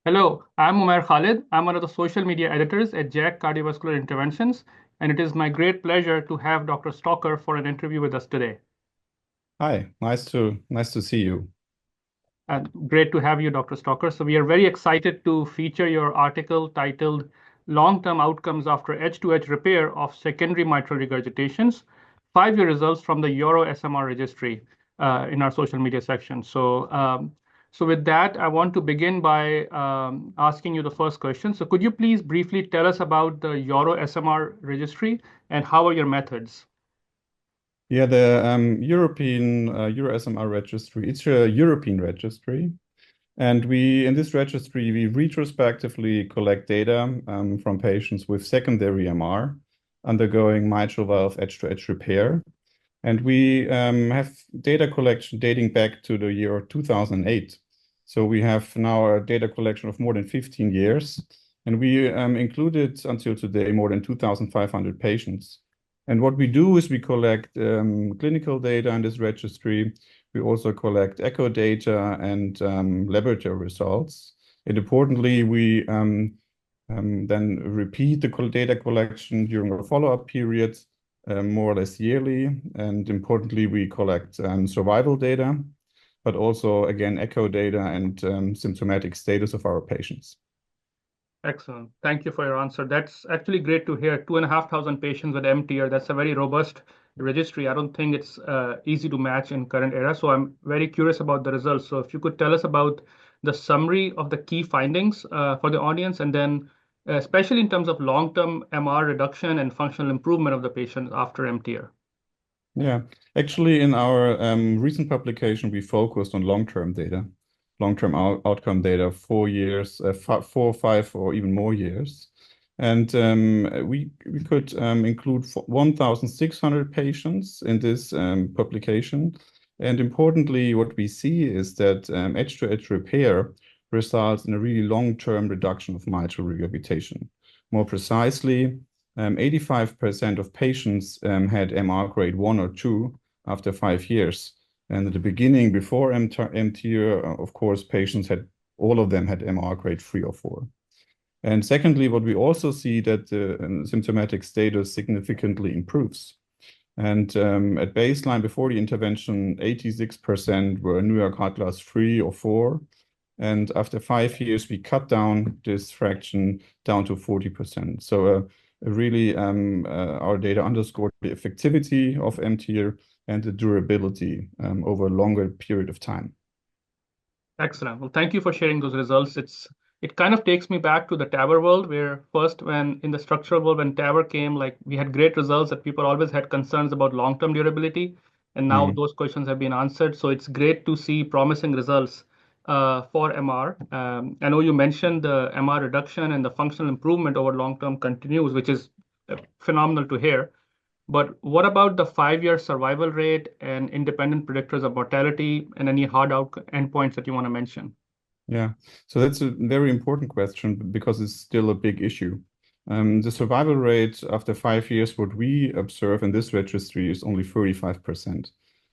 Hello, I'm Umair Khalid. I'm one of the social media editors at JACC Cardiovascular Interventions, and it is my great pleasure to have Dr. Stalker for an interview with us today. Hi, nice to see you. Great to have you, Dr. Stalker. So we are very excited to feature your article titled "Long-Term Outcomes After Edge-to-Edge Repair of Secondary Mitral Regurgitations: 5-Year Results from the Euro SMR Registry" in our social media section. So with that, I want to begin by asking you the first question. So could you please briefly tell us about the Euro SMR Registry and how are your methods? Yeah, the European EuroSMR registry, it's a European registry. And in this registry, we retrospectively collect data from patients with secondary MR undergoing mitral valve edge-to-edge repair. And we have data collection dating back to the year 2008. So we have now a data collection of more than 15 years. And we included until today more than 2,500 patients. And what we do is we collect clinical data in this registry. We also collect echo data and laboratory results. And importantly, we then repeat the data collection during a follow-up period, more or less yearly. And importantly, we collect survival data, but also, again, echo data and symptomatic status of our patients. Excellent. Thank you for your answer. That's actually great to hear. 2,500 patients with MTR. That's a very robust registry. I don't think it's easy to match in current era. So I'm very curious about the results. So if you could tell us about the summary of the key findings for the audience, and then especially in terms of long-term MR reduction and functional improvement of the patient after MTR. Yeah, actually, in our recent publication, we focused on long-term data, long-term outcome data, 4 years, 5, or even more years. And we could include 1,600 patients in this publication. And importantly, what we see is that edge-to-edge repair results in a really long-term reduction of mitral regurgitation. More precisely, 85% of patients had MR grade 1 or 2 after 5 years. And at the beginning, before MTR, of course, all of them had MR grade 3 or 4. And secondly, what we also see that the symptomatic status significantly improves. And at baseline, before the intervention, 86% were New York Heart Class 3 or 4. And after 5 years, we cut down this fraction down to 40%. So really, our data underscored the effectivity of MTR and the durability over a longer period of time. Excellent. Well, thank you for sharing those results. It kind of takes me back to the TAVR world, where first, when in the structural world, when TAVR came, like we had great results that people always had concerns about long-term durability, and now Mm. those questions have been answered. So it's great to see promising results for MR. I know you mentioned the MR reduction and the functional improvement over long-term continues, which is phenomenal to hear. But what about the 5-year survival rate and independent predictors of mortality and any hard out endpoints that you want to mention? Yeah, so that's a very important question because it's still a big issue. The survival rate after 5 years, what we observe in this registry is only 35%.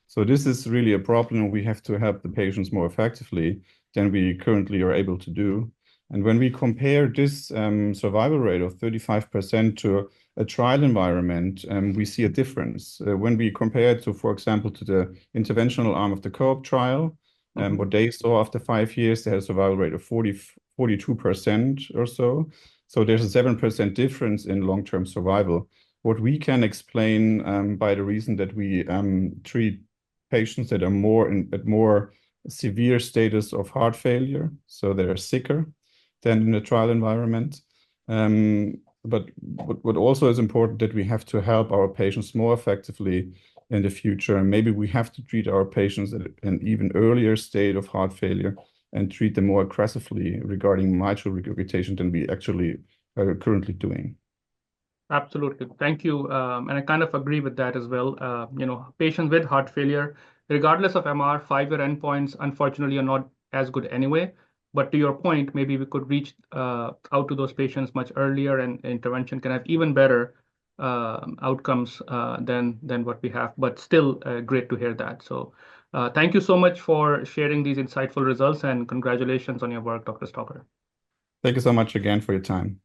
So this is really a problem. We have to help the patients more effectively than we currently are able to do. And when we compare this survival rate of 35% to a trial environment, we see a difference. When we compare it to, for example, to the interventional arm of the co-op trial, what they saw after 5 years, they had a survival rate of 42% or so. So there's a 7% difference in long-term survival. What we can explain by the reason that we treat patients that are at more severe status of heart failure, so they're sicker than in a trial environment. But what also is important that we have to help our patients more effectively in the future. And maybe we have to treat our patients at an even earlier state of heart failure and treat them more aggressively regarding mitral regurgitation than we actually are currently doing. Absolutely. Thank you. And I kind of agree with that as well. Patients with heart failure, regardless of MR, 5-year endpoints, unfortunately, are not as good anyway. But to your point, maybe we could reach out to those patients much earlier, and intervention can have even better outcomes than what we have. But still, great to hear that. So thank you so much for sharing these insightful results, and congratulations on your work, Dr. Stalker. Thank you so much again for your time.